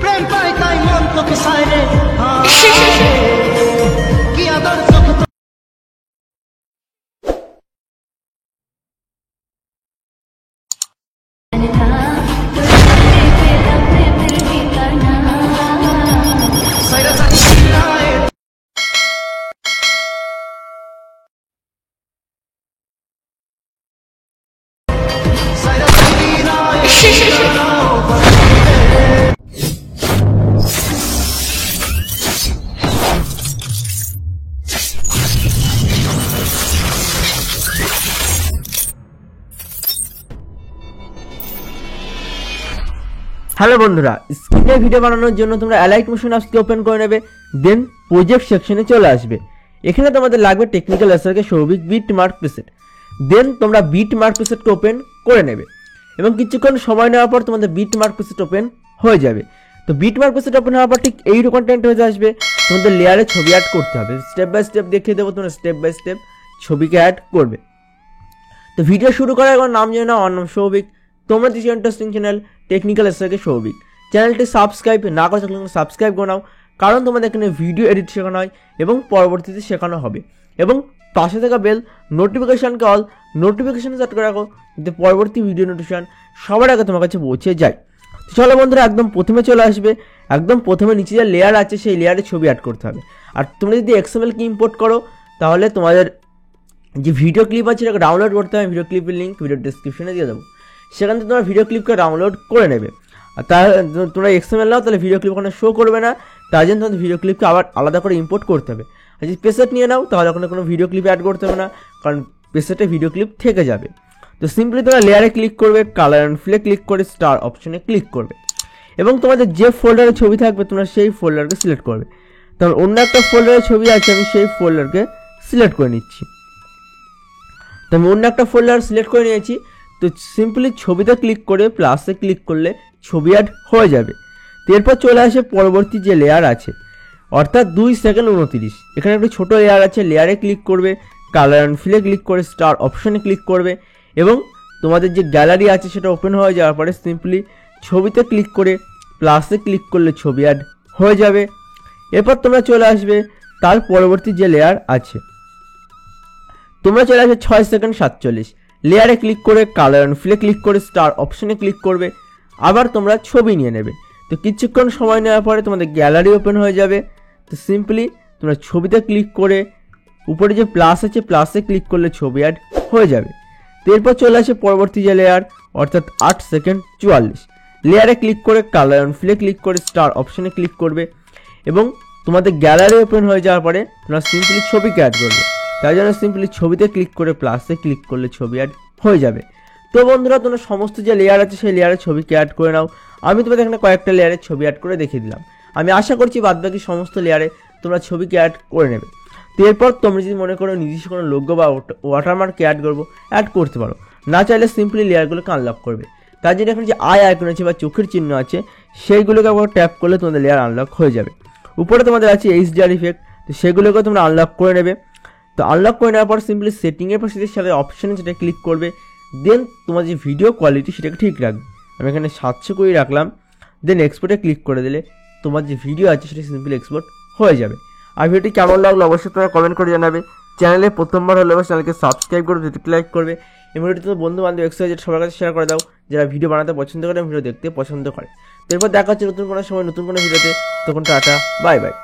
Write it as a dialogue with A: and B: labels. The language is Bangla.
A: প্রেম পাই তাই মন তোকে সাইরে কি আদর তোকে
B: হ্যালো বন্ধুরা, স্ক্রিনে ভিডিও বানানোর জন্য তোমরা অ্যালাইট মোশন অ্যাপসকে ওপেন করে নেবে, দেন প্রজেক্ট সেকশনে চলে আসবে। এখানে তোমাদের লাগবে technical SRK Souvik beat mark preset. Then তোমরা বিট মার্ক প্রিসেটকে ওপেন করে নেবে এবং কিছুক্ষণ সময় নেওয়ার পর তোমাদের বিট মার্ক প্রিসেট ওপেন হয়ে যাবে। তো বিট মার্ক প্রিসেট ওপেন হওয়ার পর ঠিক এইরকম কন্টেন্ট হয়ে আসবে। তোমাদের লেয়ারে ছবি অ্যাড করতে হবে, স্টেপ বাই স্টেপ দেখিয়ে দেবো, তোমরা স্টেপ বাই স্টেপ ছবিকে অ্যাড করবে। তো ভিডিও শুরু করার এখন নাম জানো আমার নাম সৌভিক, তোমরা দিচ্ছি interesting channel technical SRK Souvik. চ্যানেলটি সাবস্ক্রাইব না করে থাকলে সাবস্ক্রাইব করে নাও, কারণ তোমাদের এখানে ভিডিও এডিট শেখানো হয় এবং পরবর্তীতে শেখানো হবে। এবং পাশে থাকা বেল নোটিফিকেশানকে অল নোটিফিকেশান সেট করে রাখো, যাতে পরবর্তী ভিডিও নোটিফিকেশান সবার আগে তোমার কাছে পৌঁছে যায়। তো চলো বন্ধুরা, একদম প্রথমে চলে আসবে, একদম প্রথমে নিচে যে লেয়ার আছে সেই লেয়ারে ছবি অ্যাড করতে হবে। আর তোমরা যদি এক্সএমএল কি ইম্পোর্ট করো তাহলে তোমাদের যে ভিডিও ক্লিপ আছে সেটাকে ডাউনলোড করতে হবে। ভিডিও ক্লিপের লিঙ্ক ভিডিও ডিসক্রিপশনে দিয়ে দেবো, সেখান থেকে তোমরা ভিডিও ক্লিপকে ডাউনলোড করে নেবে। আর তার তোমরা এক্সএমএল নাও তাহলে ভিডিও ক্লিপ ওখানে শো করবে না, তার জন্য তোমাদের ভিডিও ক্লিপকে আবার আলাদা করে ইম্পোর্ট করতে হবে। আর যদি প্রেসেট নিয়ে নাও তাহলে ওখানে কোনো ভিডিও ক্লিপ অ্যাড করতে হবে না, কারণ প্রেসেটে ভিডিও ক্লিপ থেকে যাবে। তো সিম্পলি তোমরা লেয়ারে ক্লিক করবে, কালার অ্যান্ড ফিলে ক্লিক করে স্টার অপশনে ক্লিক করবে এবং তোমাদের যে ফোল্ডারে ছবি থাকবে তোমরা সেই ফোল্ডারকে সিলেক্ট করবে। তখন অন্য একটা ফোল্ডারে ছবি আছে, আমি সেই ফোল্ডারকে সিলেক্ট করে নিচ্ছি। তো আমি অন্য একটা ফোল্ডার সিলেক্ট করে নিয়েছি। তো সিম্পলি ছবিতে ক্লিক করে প্লাসে ক্লিক করলে ছবি অ্যাড হয়ে যাবে। তো এরপর চলে আসে পরবর্তী যে লেয়ার আছে, অর্থাৎ 2 সেকেন্ড 29। এখানে একটা ছোটো লেয়ার আছে, লেয়ারে ক্লিক করবে, কালার অ্যান্ড ফিলে ক্লিক করে স্টার অপশানে ক্লিক করবে এবং তোমাদের যে গ্যালারি আছে সেটা ওপেন হয়ে যাওয়ার পরে সিম্পলি ছবিতে ক্লিক করে প্লাসে ক্লিক করলে ছবি অ্যাড হয়ে যাবে। এরপর তোমরা চলে আসবে তার পরবর্তী যে লেয়ার আছে, তোমরা চলে আসবে 6 সেকেন্ড 47। লেয়ারে ক্লিক করে কালার অ্যান্ড ফিলে ক্লিক করে স্টার অপশনে ক্লিক করবে, আবার তোমরা ছবি নিয়ে নেবে। তো কিছুক্ষণ সময় নেওয়ার পরে তোমাদের গ্যালারি ওপেন হয়ে যাবে। তো সিম্পলি তোমরা ছবিতে ক্লিক করে উপরে যে প্লাস আছে প্লাসে ক্লিক করলে ছবি অ্যাড হয়ে যাবে। তো এরপর চলে আসে পরবর্তী যে লেয়ার, অর্থাৎ 8 সেকেন্ড 44। লেয়ারে ক্লিক করে কালার অ্যান্ড ফিলে ক্লিক করে স্টার অপশনে ক্লিক করবে এবং তোমাদের গ্যালারি ওপেন হয়ে যাওয়ার পরে তোমরা সিম্পলি ছবিকে অ্যাড করবে। তাই জন্য সিম্পলি ছবিতে ক্লিক করে প্লাসে ক্লিক করলে ছবি অ্যাড হয়ে যাবে। তো বন্ধুরা, তোমরা সমস্ত যে লেয়ার আছে সেই লেয়ারে ছবিকে অ্যাড করে নাও। আমি তোমাদের এখানে কয়েকটা লেয়ারে ছবি অ্যাড করে দেখিয়ে দিলাম। আমি আশা করছি বাদবাকি সমস্ত লেয়ারে তোমরা ছবিকে অ্যাড করে নেবে। তো এরপর তোমরা যদি মনে করো নিজস্ব কোনো লোগো বা ওয়াটারমার্ককে অ্যাড করবো, অ্যাড করতে পারো। না চাইলে সিম্পলি লেয়ারগুলোকে আনলক করবে। তার জন্য এখন যে আইকন আছে বা চোখের চিহ্ন আছে সেইগুলোকে আবার ট্যাপ করলে তোমাদের লেয়ার আনলক হয়ে যাবে। উপরে তোমাদের আছে HDR ইফেক্ট, তো সেগুলোকে তোমরা আনলক করে নেবে। তো আনলক করে নেওয়ার পর সিম্পলি সেটিংয়ের পাশে সাথে অপশানে যেটা ক্লিক করবে, দেন তোমার যে ভিডিও কোয়ালিটি সেটাকে ঠিক রাখবে। আমি এখানে 700 করে রাখলাম। দেন এক্সপোর্টে ক্লিক করে দিলে তোমার যে ভিডিও আছে সেটা সিম্পলি এক্সপোর্ট হয়ে যাবে। আর ভিডিওটি কেমন লাগলো অবশ্যই তোমরা কমেন্ট করে জানাবে। চ্যানেলে প্রথমবার হলে অবশ্যই চ্যানেলকে সাবস্ক্রাইব করবে, ভিডিওটি লাইক করবে। এই ভিডিওটি তো বন্ধু বান্ধব এক্সাইটেড সবার কাছে শেয়ার করে দাও, যারা ভিডিও বানাতে পছন্দ করে ভিডিও দেখতে পছন্দ করে। তো এরপর দেখা হচ্ছে নতুন কোনো সময় নতুন কোনো ভিডিওতে। তখন টাটা, বাই বাই।